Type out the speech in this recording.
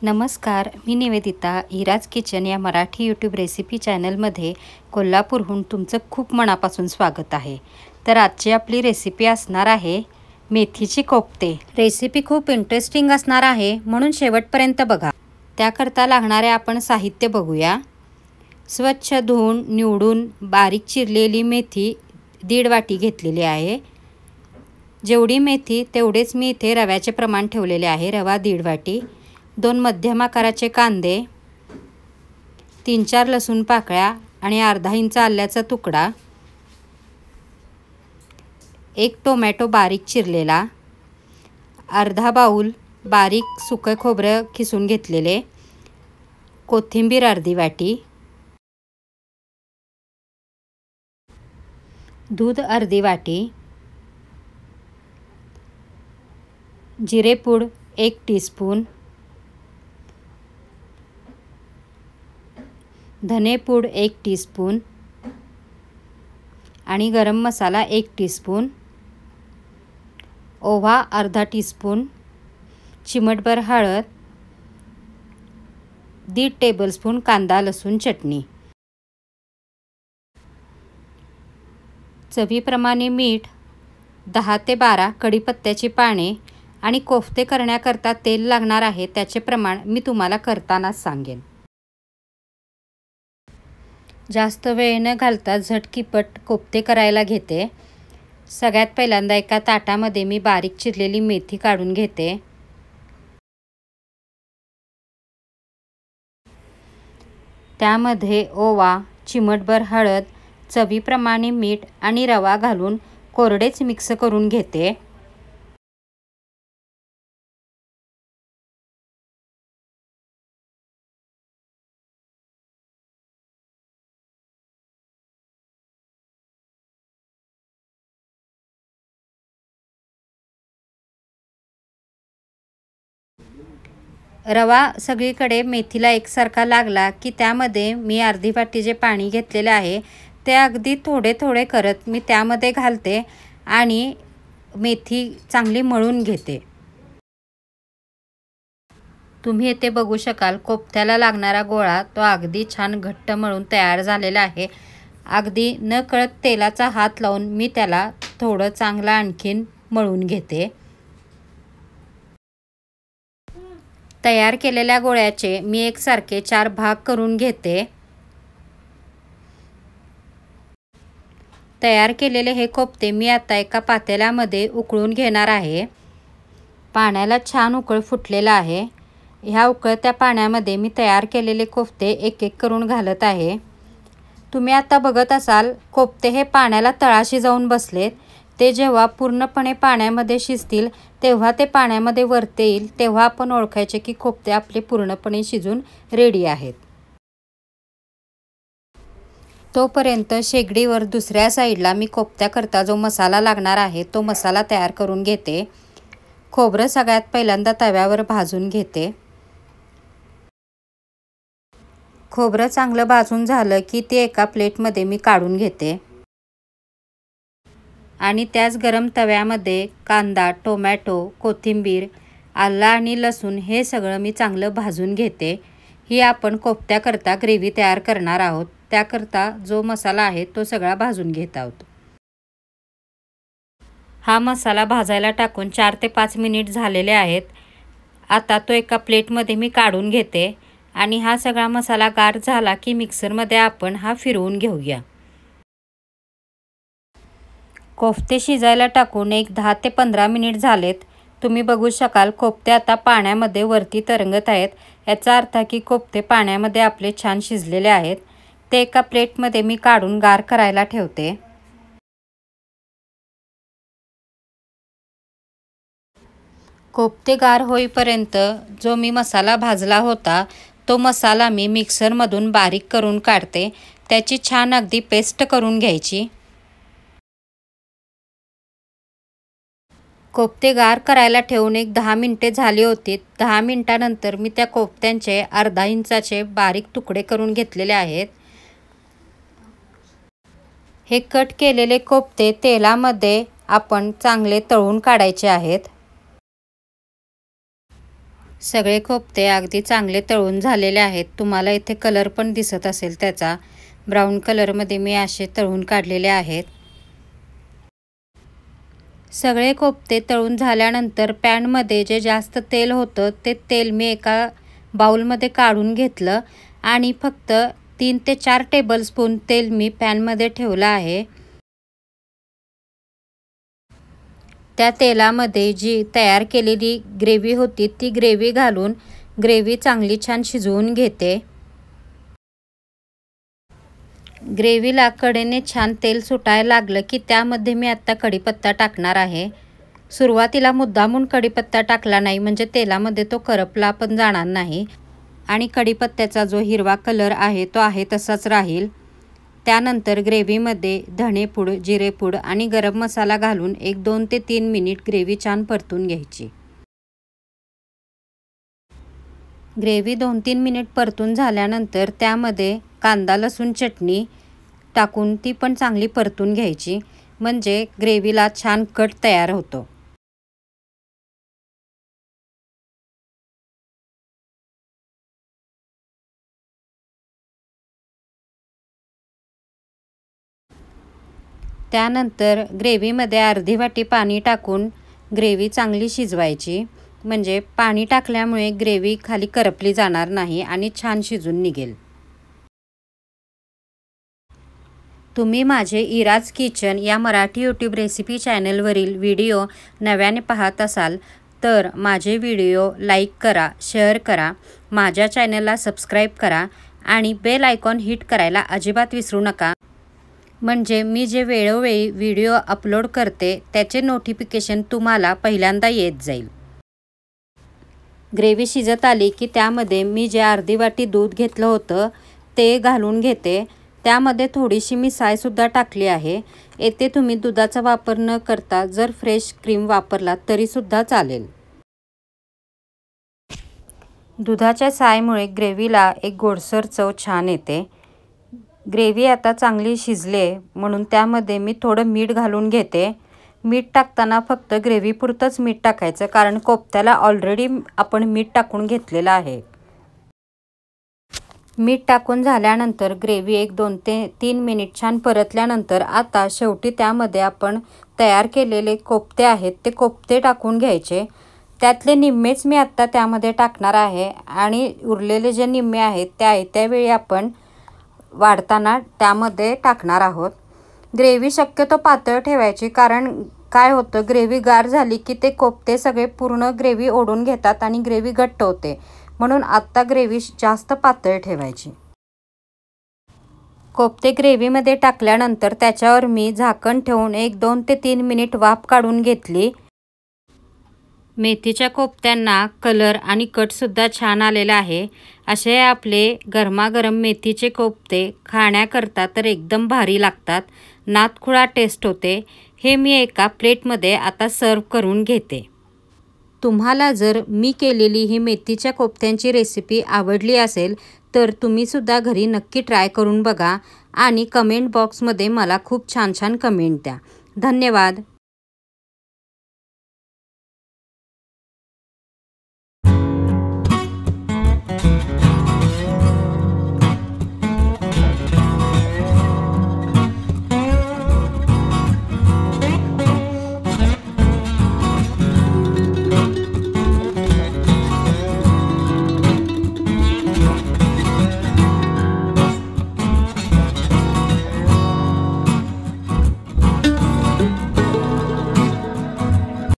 नमस्कार, मी Nivedita. Ira's kitchen या Marathi YouTube recipe चॅनलमध्ये कोल्हापूरहून तुमचं खूप मनापासून स्वागत आहे. तर आजची आपली रेसिपी असणार आहे मेथीची कोफ्ते. रेसिपी खूप इंटरेस्टिंग असणार आहे, म्हणून शेवटपर्यंत बघा. त्याकरता लागणारे आपण साहित्य बघूया. स्वच्छ धुवून निवडून बारीक चिरलेली मेथी 1.5 वाटी घेतलेली आहे. जेवढी मेथी तेवढेच मी इथे रव्याचे प्रमाण ठेवलेले आहे. रवा 1.5 वाटी, 2 मध्यम आकाराचे कांदे, 3-4 लसूण पाकळ्या आणि अर्धा इंच आल्याचा तुकडा, 1 टोमॅटो बारीक चिरलेला, अर्धा बाऊल बारीक सुकं खोबरं खिसून घेतलेले, कोथिंबीर अर्धी वाटी, दूध अर्धी वाटी, जिरेपूड 1 टीस्पून, धनेपूड 1 टीस्पून आणि गरम मसाला 1 टीस्पून, ओवा अर्धा टीस्पून, चिमटभर हळद, 1.5 टेबलस्पून कांदा लसूण चटणी, चवीप्रमाणे मीठ, 10 ते 12 कढीपत्त्याची पाने आणि कोफ्ते करण्याकरता तेल लागणार आहे. त्याचे प्रमाण मी तुम्हाला करतानाच सांगेन. जास्त वेळ न घालता झटकीपट कोफ्ते करायला घेते. सगळ्यात पहिल्यांदा एका ताटामध्ये मी बारीक चिरलेली मेथी काढून घेते. त्यामध्ये ओवा, चिमटभर हळद, चवीप्रमाणे मीठ आणि रवा घालून कोरडेच मिक्स करून घेते. रवा सगळीकडे मेथीला एकसारखा लागला की त्यामध्ये मी अर्धी वाटी जे पाणी घेतलेले आहे ते अगदी थोडे थोडे करत मी त्यामध्ये घालते आणि मेथी चांगली मळून घेते. तुम्ही इथे बघू शकाल कोफ्त्याला लागणारा गोळा तो अगदी छान घट्ट मळून तयार झालेला आहे. अगदी नकळत तेलाचा हात लावून मी त्याला थोडं चांगलं आणखीन मळून घेते. तयार केलेल्या गोळ्याचे मी एकसारखे 4 भाग करून घेते. तयार केलेले हे कोफ्ते मी आता एका पातेल्यामध्ये उकळून घेणार आहे. पाण्याला छान उकळ फुटलेला आहे. ह्या उकळत्या पाण्यामध्ये मी तयार केलेले कोफ्ते एक एक करून घालत आहे. तुम्ही आता बघत असाल कोफ्ते हे पाण्याला तळाशी जाऊन बसलेत. ते जेव्हा पूर्णपणे पाण्यामध्ये शिजतील तेव्हा ते पाण्यामध्ये वरती येईल, तेव्हा आपण ओळखायचे की कोफ्ते आपले पूर्णपणे शिजून रेडी आहेत. तोपर्यंत शेगडीवर दुसऱ्या साईडला मी कोफ्त्याकरता जो मसाला लागणार आहे तो मसाला तयार करून घेते. खोबरं सगळ्यात पहिल्यांदा तव्यावर भाजून घेते. खोबरं चांगलं भाजून झालं की ते एका प्लेटमध्ये मी काढून घेते आणि त्याच गरम तव्यामध्ये कांदा, टोमॅटो, कोथिंबीर, आलं आणि लसूण हे सगळं मी चांगलं भाजून घेते. ही आपण कोफ्त्याकरता ग्रेव्ही तयार करणार आहोत. त्याकरता जो मसाला आहे तो सगळा भाजून घेत आहोत. हा मसाला भाजायला टाकून 4 ते 5 मिनिट झालेले आहेत. आता तो एका प्लेटमध्ये मी काढून घेते आणि हा सगळा मसाला गार झाला की मिक्सरमध्ये आपण हा फिरवून घेऊया. कोफ्ते शिजायला टाकून एक 10 ते 15 मिनिट झालेत. तुम्ही बघू शकाल कोफ्ते आता पाण्यामध्ये वरती तरंगत आहेत. याचा अर्थ की कोफ्ते पाण्यामध्ये आपले छान शिजलेले आहेत. ते एका प्लेटमध्ये मी काढून गार करायला ठेवते. कोफ्ते गार होईपर्यंत जो मी मसाला भाजला होता तो मसाला मी मिक्सरमधून बारीक करून काढते. त्याची छान अगदी पेस्ट करून घ्यायची. कोफ्ते गार करायला ठेवून एक 10 मिनिटे झाली होती. 10 मिनिटानंतर मी त्या कोफ्त्यांचे अर्धा इंचाचे बारीक तुकडे करून घेतलेले आहेत. हे कट केलेले कोफ्ते तेलामध्ये आपण चांगले तळून काढायचे आहेत. सगळे कोफ्ते अगदी चांगले तळून झालेले आहेत। तुम्हाला इथे कलर पण दिसत असेल त्याचा, ब्राऊन कलरमध्ये मी असे तळून काढलेले आहेत। सगळे कोफ्ते तळून झाल्यानंतर पॅनमध्ये जे जास्त तेल होतं ते तेल मी एका बाउलमध्ये काढून घेतलं आणि फक्त 3 ते 4 टेबलस्पून तेल मी पॅनमध्ये ठेवलं आहे। त्या तेलामध्ये जी तयार केलेली ग्रेव्ही होती ती ग्रेव्ही घालून ग्रेव्ही चांगली छान शिजवून घेते। ग्रेव्हीला कडेने छान तेल सुटायला लागलं की त्यामध्ये मी आता कढीपत्ता टाकणार आहे। सुरुवातीला मुद्दामून कढीपत्ता टाकला नाही म्हणजे तेलामध्ये तो करपला पण जाणार नाही आणि कढीपत्त्याचा जो हिरवा कलर आहे तो आहे तसाच राहील। त्यानंतर ग्रेव्हीमध्ये धणेपूड, जिरेपूड आणि गरम मसाला घालून 2 ते 3 मिनिट ग्रेव्ही छान परतून घ्यायची। ग्रेव्ही 2-3 मिनिट परतून झाल्यानंतर त्यामध्ये कांदा लसूण चटणी टाकून ती पण चांगली परतून घ्यायची, म्हणजे ग्रेव्हीला छान कट तयार होतो। त्यानंतर ग्रेव्हीमध्ये अर्धी वाटी पाणी टाकून ग्रेव्ही चांगली शिजवायची, म्हणजे पाणी टाकल्यामुळे ग्रेव्ही खाली करपली जाणार नाही आणि छान शिजून निघेल। तुम्ही माझे इराज किचन या मराठी यूट्यूब रेसिपी चॅनलवरील व्हिडिओ नव्याने पाहत असाल तर माझे व्हिडिओ लाईक करा, शेअर करा, माझ्या चॅनलला सबस्क्राईब करा आणि बेल आयकॉन हिट करायला अजिबात विसरू नका, म्हणजे मी जे वेळोवेळी व्हिडिओ अपलोड करते त्याचे नोटिफिकेशन तुम्हाला पहिल्यांदा येत जाईल। ग्रेव्ही शिजत आली की त्यामध्ये मी जे अर्धी वाटी दूध घेतलं होतं ते घालून घेते। त्यामध्ये थोडीशी मी सायसुद्धा टाकली आहे। येथे तुम्ही दुधाचा वापर न करता जर फ्रेश क्रीम वापरला तरीसुद्धा चालेल। दुधाच्या सायमुळे ग्रेव्हीला एक गोडसर चव छान येते। ग्रेव्ही आता चांगली शिजले म्हणून त्यामध्ये मी थोडं मीठ घालून घेते। मीठ टाकताना फक्त ग्रेव्हीपुरतंच मीठ टाकायचं, कारण कोफ्त्याला ऑलरेडी आपण मीठ टाकून घेतलेलं आहे। मीठ टाकून झाल्यानंतर ग्रेव्ही 2 ते 3 मिनिट छान परतल्यानंतर आता शेवटी त्यामध्ये आपण तयार केलेले कोफ्ते आहेत ते कोफ्ते टाकून घ्यायचे। त्यातले निम्मेच मी आत्ता त्यामध्ये टाकणार आहे आणि उरलेले जे निम्मे आहेत त्यावेळी आपण वाढताना त्यामध्ये टाकणार आहोत। ग्रेव्ही शक्यतो पातळ ठेवायची, कारण काय होतं ग्रेव्ही गार झाली की ते कोफ्ते सगळे पूर्ण ग्रेव्ही ओढून घेतात आणि ग्रेव्ही घट्ट होते, म्हणून आत्ता ग्रेव्ही जास्त पातळ ठेवायची। कोफ्ते ग्रेव्हीमध्ये टाकल्यानंतर त्याच्यावर मी झाकण ठेवून 2 ते 3 मिनिट वाफ काढून घेतली। मेथीच्या कोफ्त्यांना कलर आणि कटसुद्धा छान आलेला आहे। असे आपले गरमागरम मेथीचे कोफ्ते खाण्याकरता तर एकदम भारी लागतात, नादखुळा टेस्ट होते। हे मी एका प्लेटमध्ये आता सर्व करून घेते। तुम्हाला जर मी केलेली ही मेथीच्या कोफ्त्यांची रेसिपी आवडली असेल तर तुम्हीसुद्धा घरी नक्की ट्राय करून बघा आणि कमेंट बॉक्समध्ये मला खूप छान छान कमेंट द्या। धन्यवाद।